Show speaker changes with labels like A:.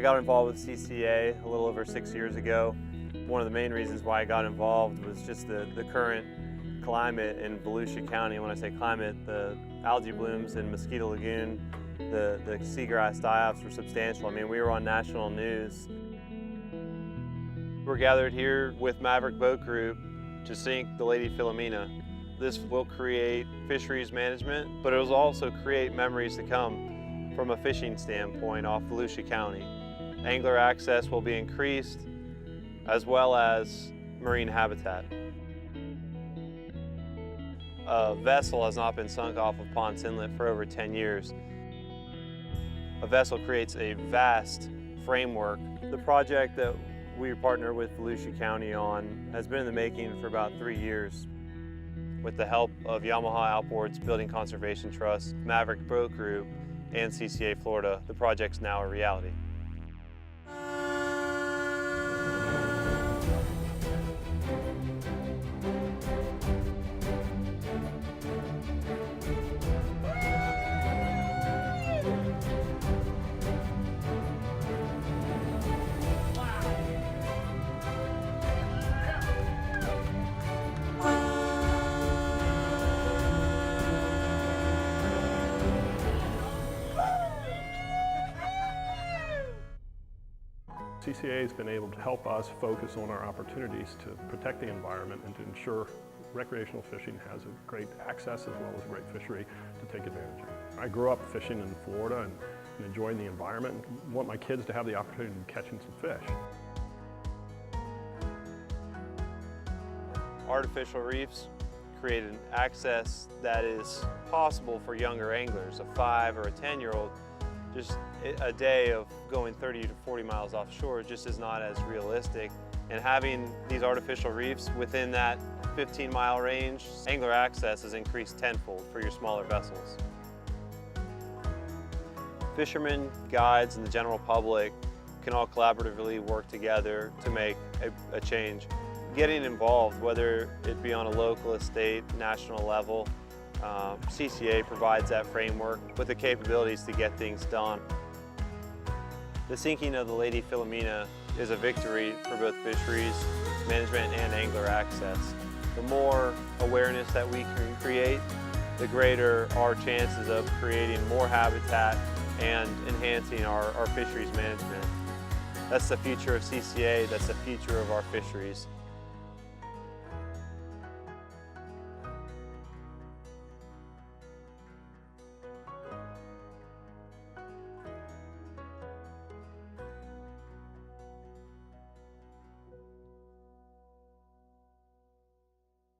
A: got involved with CCA a little over 6 years ago. One of the main reasons why I got involved was just the current climate in Volusia County. When I say climate, the algae blooms in Mosquito Lagoon, the seagrass die-offs were substantial. I mean, we were on national news. We're gathered here with Maverick Boat Group to sink the Lady Philomena. This will create fisheries management, but it will also create memories to come from a fishing standpoint off Volusia County. Angler access will be increased, as well as marine habitat. A vessel has not been sunk off of Ponce Inlet for over 10 years. A vessel creates a vast framework. The project that we partner with Volusia County on has been in the making for about 3 years. With the help of Yamaha Outboards Building Conservation Trust, Maverick Boat Group, and CCA Florida, the project's now a reality.
B: CCA has been able to help us focus on our opportunities to protect the environment and to ensure recreational fishing has a great access as well as a great fishery to take advantage of. I grew up fishing in Florida and enjoying the environment and want my kids to have the opportunity of catching some fish.
A: Artificial reefs create an access that is possible for younger anglers, a 5 or a 10-year-old. Just a day of going 30 to 40 miles offshore just is not as realistic. And having these artificial reefs within that 15-mile range, angler access is increased tenfold for your smaller vessels. Fishermen, guides, and the general public can all collaboratively work together to make a change. Getting involved, whether it be on a local, state, national level, CCA provides that framework with the capabilities to get things done. The sinking of the Lady Philomena is a victory for both fisheries management and angler access. The more awareness that we can create, the greater our chances of creating more habitat and enhancing our fisheries management. That's the future of CCA, that's the future of our fisheries.